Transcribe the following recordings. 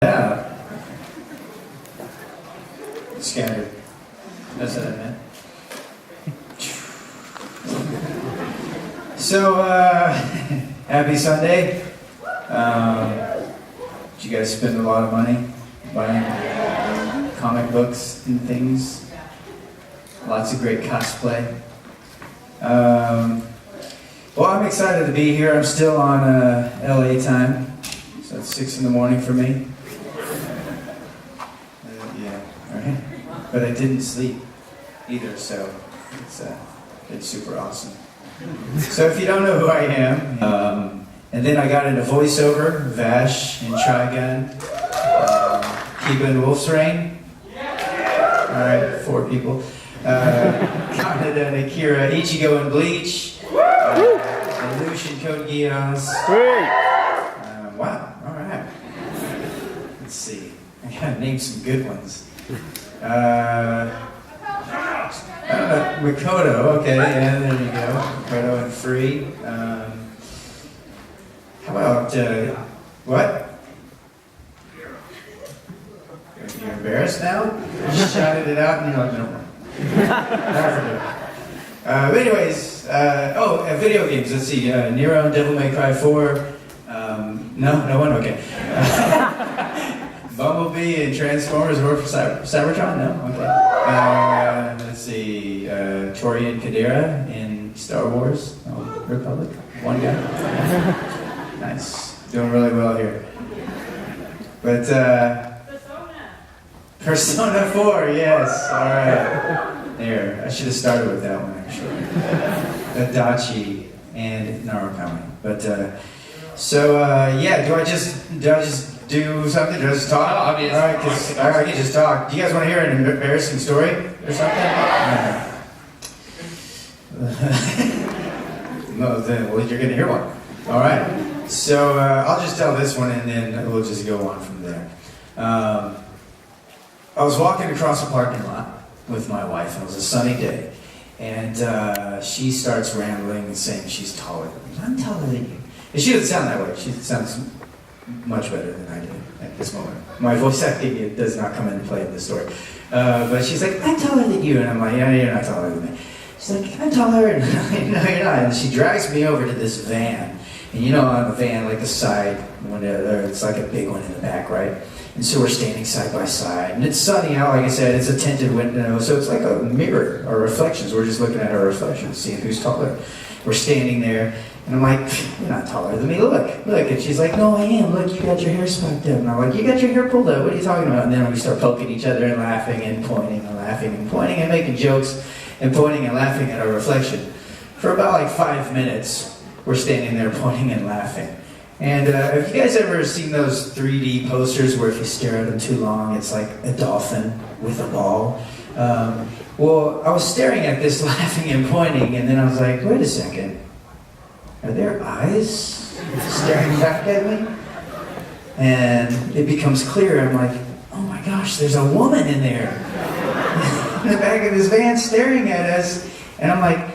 Yeah. Scattered. That's what I meant. So, happy Sunday. Did you guys spend a lot of money buying comic books and things? Lots of great cosplay. Well, I'm excited to be here. I'm still on LA time, so it's 6 in the morning for me. Yeah, right. But I didn't sleep either, so it's super awesome. So if you don't know who I am, and then I got into voiceover, Vash and Trigun, Kiba and Wolf's Rain. All right, 4 people. Kaneda and Akira, Ichigo and Bleach, and Lucian Code Geass. Wow, all right. Let's see. I gotta name some good ones. Makoto, okay, yeah, there you go. Makoto and Free. How about, what? You're embarrassed now? You shouted it out and you're like, no. But anyways, video games, let's see, Nero and Devil May Cry 4. No one? Okay. Bumblebee and Transformers War for Cybertron? No? Okay. Let's see, Tori and Kadira in Star Wars Republic. One guy. Nice. Doing really well here. But, Persona 4, yes. Alright. There. I should have started with that one, actually. Adachi and Narukami. But, yeah, do I just do something? Do I just talk? Obviously. All right, because I can just talk. Do you guys want to hear an embarrassing story or something? No, then well, you're gonna hear one. All right. So I'll just tell this one, and then we'll just go on from there. I was walking across a parking lot with my wife, and it was a sunny day, and she starts rambling and saying she's taller than me. I'm taller than you. And she doesn't sound that way. She sounds much better than I do at this moment. My voice acting, it does not come into play in this story. But she's like, I'm taller than you. And I'm like, yeah, you're not taller than me. She's like, I'm taller. And no, you're not. And she drags me over to this van. And you know, on the van, like the side window, it's like a big one in the back, right? And so we're standing side by side. And it's sunny out, like I said, it's a tinted window. So it's like a mirror, or reflections. We're just looking at our reflections, seeing who's taller. We're standing there. And I'm like, you're not taller than me, look. And she's like, no, I am, look, you got your hair spiked up. And I'm like, you got your hair pulled up, what are you talking about? And then we start poking each other and laughing and pointing and laughing and pointing and making jokes and pointing and laughing at our reflection. For about like 5 minutes, we're standing there pointing and laughing. And have you guys ever seen those 3D posters where if you stare at them too long, it's like a dolphin with a ball? Well, I was staring at this laughing and pointing, and then I was like, wait a second. Are there eyes staring back at me? And it becomes clear. I'm like, oh my gosh, there's a woman in there. In the back of this van staring at us. And I'm like,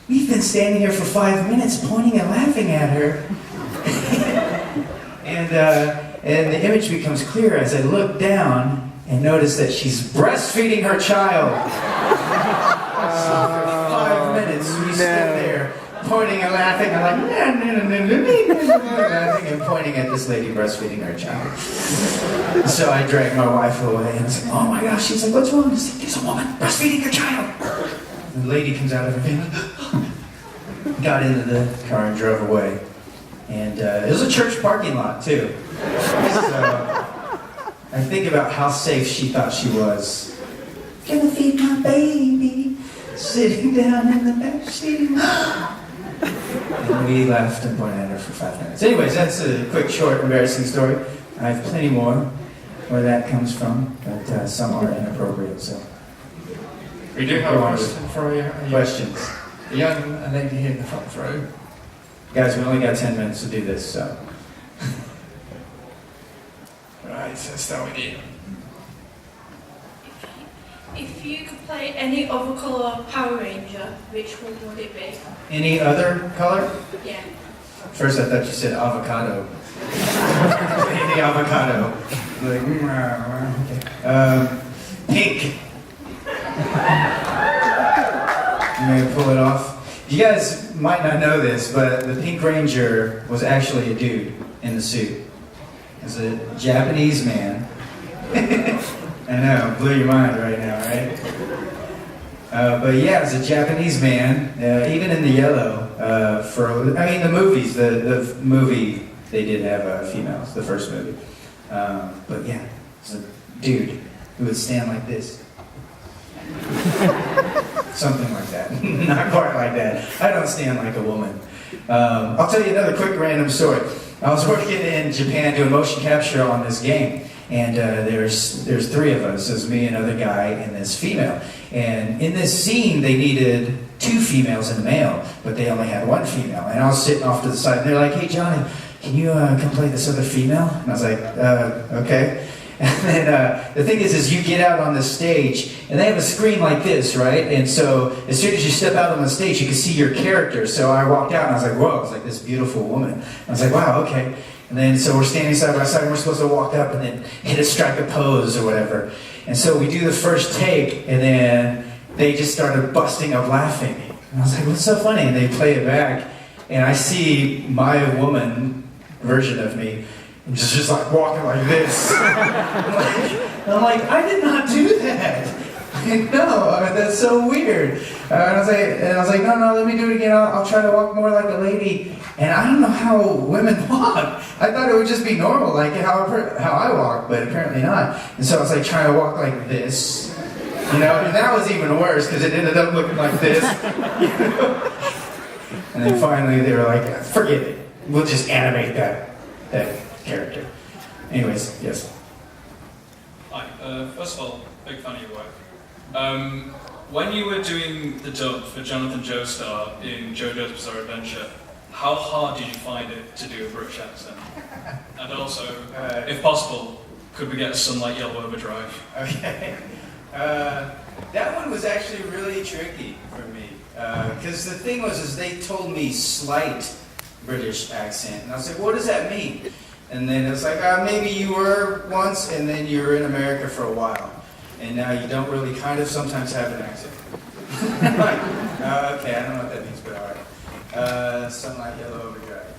we've been standing here for 5 minutes pointing and laughing at her. And the image becomes clearer as I look down and notice that she's breastfeeding her child. So for 5 minutes we stood there pointing and laughing, I'm like, laughing and pointing at this lady breastfeeding her child. So I dragged my wife away, and I was like, oh my gosh, she's like, what's wrong? I was like, there's a woman breastfeeding her child. And the lady comes out of her van, got into the car and drove away. And it was a church parking lot, too. So I think about how safe she thought she was. Gonna feed my baby, sitting down in the back seat. And we laughed and pointed at her for 5 minutes. Anyways, that's a quick, short, embarrassing story. I have plenty more where that comes from, but some are inappropriate, so. We do have a question for you. Questions? A young lady here in the front row. Guys, we only got 10 minutes to do this, so. Right, so start with you. If you could play any other colour Power Ranger, which one would it be? Any other color? Yeah. First I thought you said avocado. Any avocado. Like, okay. Pink. I'm gonna pull it off. You guys might not know this, but the Pink Ranger was actually a dude in the suit. It was a Japanese man. I know, blew your mind right now, right? But yeah, it was a Japanese man, even in the yellow. The movies, the movie, they did have females, the first movie. But yeah, it was a dude who would stand like this. Something like that. Not quite like that. I don't stand like a woman. I'll tell you another quick random story. I was working in Japan doing motion capture on this game. And there's three of us. There's me, another guy, and this female. And in this scene, they needed 2 females and a male, but they only had 1 female. And I was sitting off to the side, and they're like, "Hey, Johnny, can you come play this other female?" And I was like, "Okay." And then the thing is you get out on the stage, and they have a screen like this, right? And so as soon as you step out on the stage, you can see your character. So I walked out, and I was like, "Whoa!" It's like this beautiful woman. I was like, "Wow, okay." And then so we're standing side by side, and we're supposed to walk up and then strike a pose or whatever. And so we do the first take, and then they just started busting up laughing. And I was like, "What's so funny?" And they play it back, and I see my woman version of me just like walking like this. I'm like, "I did not do that." No, that's so weird. And I was like, no, let me do it again. I'll try to walk more like a lady. And I don't know how women walk. I thought it would just be normal, like how I walk, but apparently not. And so I was like trying to walk like this, and that was even worse because it ended up looking like this. And then finally they were like, "Forget it. We'll just animate that character." Anyways, yes. Hi. First of all, big fan of your work. When you were doing the dub for Jonathan Joestar in JoJo's Bizarre Adventure, how hard did you find it to do a British accent? And also, if possible, could we get a Sunlight Yellow Overdrive? Okay. That one was actually really tricky for me. Because the thing is they told me slight British accent. And I was like, "What does that mean?" And then it was like, "Maybe you were once, and then you were in America for a while. And now you don't really kind of sometimes have an accent." I'm like, okay, I don't know what that means, but alright. Sunlight Yellow Overdrive.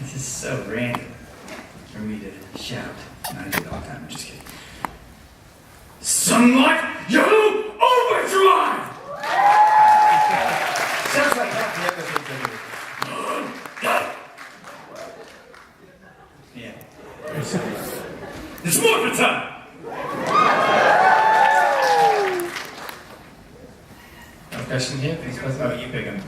This is so random for me to shout. And I do it all the time, I'm just kidding. Sunlight Yellow Overdrive! Sounds like half the other things I do. Yeah. It's Morphin' time! Question here, please. Oh, you pick him.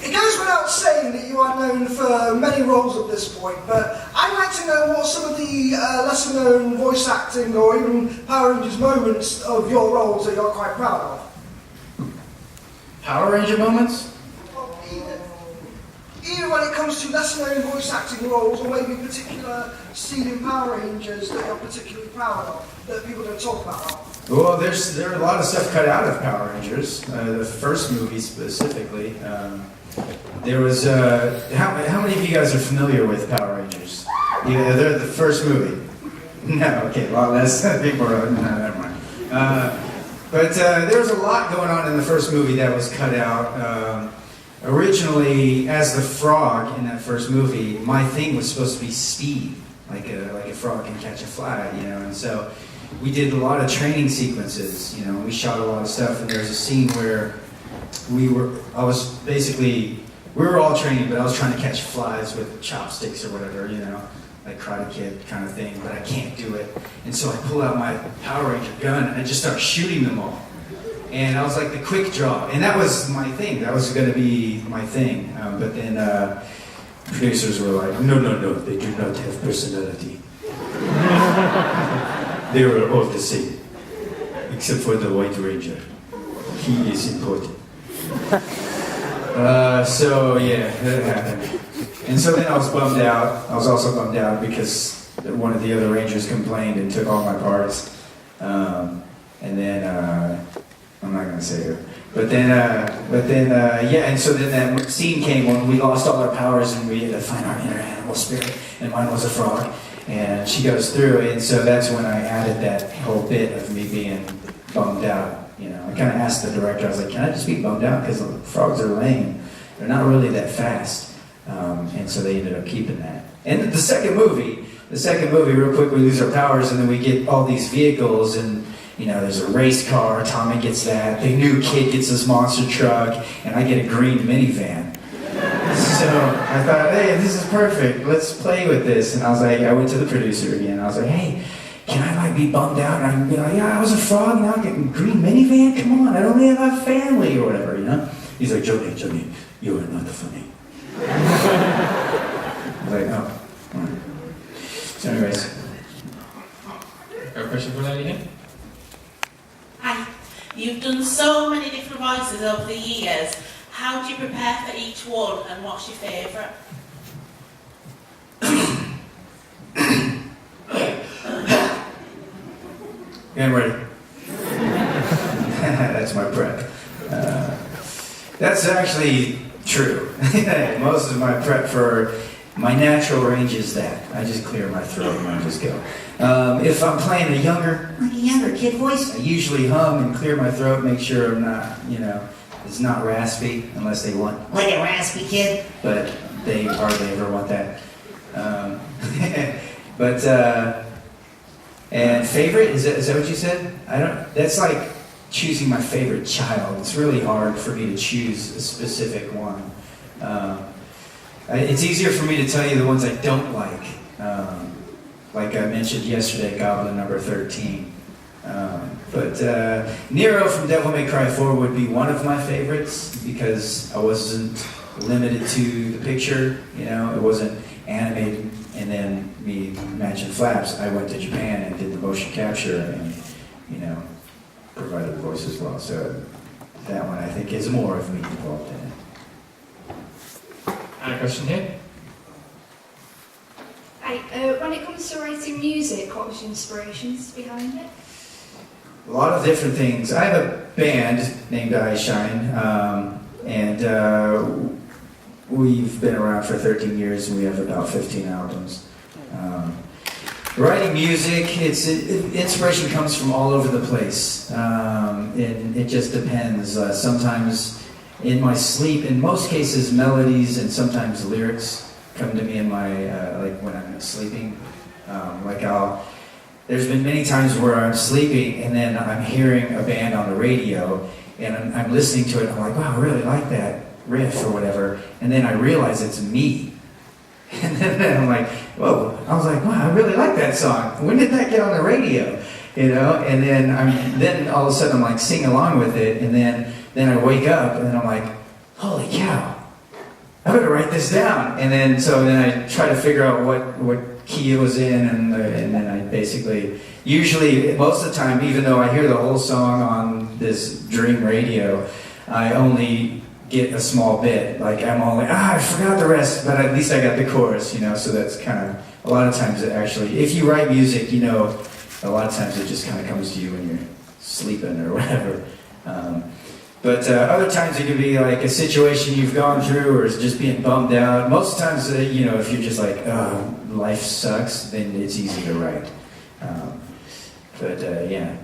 It goes without saying that you are known for many roles at this point, but I'd like to know what some of the lesser known voice acting or even Power Rangers moments of your roles that you're quite proud of. Power Ranger moments? Well, either when it comes to lesser known voice acting roles or maybe particular scene in Power Rangers that you're particularly proud of, that people don't talk about. Well, there are a lot of stuff cut out of Power Rangers. The first movie specifically. There was how many of you guys are familiar with Power Rangers? Yeah, they're the first movie. No, okay, a lot less people are. No, never mind. But there was a lot going on in the first movie that was cut out. Originally, as the frog in that first movie, my thing was supposed to be speed, like a frog can catch a fly, and so. We did a lot of training sequences, we shot a lot of stuff, and there was a scene where we were all training, but I was trying to catch flies with chopsticks or whatever, like Karate Kid kind of thing, but I can't do it. And so I pull out my Power Ranger gun, and I just start shooting them all. And I was like the quick draw, and that was my thing, that was going to be my thing. But then producers were like, no, they do not have personality. They were all the same, except for the White Ranger. He is important. So yeah, that happened. And so then I was bummed out. I was also bummed out because one of the other Rangers complained and took all my parts. And then I'm not gonna say who. But then, yeah, and so then that scene came when we lost all our powers and we had to find our inner animal spirit, and mine was a frog. And she goes through it, and so that's when I added that whole bit of me being bummed out. You know, I kind of asked the director, I was like, can I just be bummed out? Because the frogs are lame. They're not really that fast. And so they ended up keeping that. And the second movie, real quick, we lose our powers, and then we get all these vehicles, and you know, there's a race car, Tommy gets that, the new kid gets this monster truck, and I get a green minivan. So I thought, hey, this is perfect, let's play with this. And I was like, I went to the producer again, I was like, hey, can I like be bummed out? And I can be like, yeah, I was a frog, now I get a green minivan? Come on, I don't even have a family or whatever, you know? He's like, Johnny, you are not funny. I was like, oh, all right. So anyways. Got a question for the lady here? Hi. You've done so many different voices over the years. How do you prepare for each one, and what's your favourite? Yeah, I'm ready. That's my prep. That's actually true. Most of my prep for my natural range is that. I just clear my throat and I just go. If I'm playing a younger kid voice, I usually hum and clear my throat, make sure I'm not, you know, it's not raspy, unless they want, like a raspy kid, but they hardly ever want that. And favorite, is that what you said? That's like choosing my favorite child. It's really hard for me to choose a specific one. It's easier for me to tell you the ones I don't like. Like I mentioned yesterday, Goblin number 13. But Nero from Devil May Cry 4 would be one of my favorites because I wasn't limited to the picture, you know, it wasn't animated and then me matching flaps. I went to Japan and did the motion capture and, you know, provided the voice as well. So that one I think is more of me involved in it. And a question here? Hi, when it comes to writing music, what was your inspirations behind it? A lot of different things. I have a band named I Shine, and we've been around for 13 years and we have about 15 albums. Writing music, inspiration comes from all over the place. It just depends. Sometimes in my sleep, in most cases melodies and sometimes lyrics come to me in my, like when I'm sleeping. There's been many times where I'm sleeping and then I'm hearing a band on the radio and I'm listening to it and I'm like, wow, I really like that riff or whatever. And then I realize it's me. And then I'm like, whoa, I was like, wow, I really like that song. When did that get on the radio? You know, and then all of a sudden I'm like singing along with it and then I wake up and then I'm like, holy cow, I better write this down. And then I try to figure out what key it was in, and then I basically, usually, most of the time, even though I hear the whole song on this dream radio, I only get a small bit. Like I'm only, I forgot the rest, but at least I got the chorus, you know, so that's kind of, a lot of times it actually, if you write music, you know, a lot of times it just kind of comes to you when you're sleeping or whatever. But other times it could be like a situation you've gone through or it's just being bummed out. Most times, you know, if you're just like, oh, life sucks, then it's easy to write. Yeah.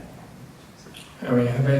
Are we have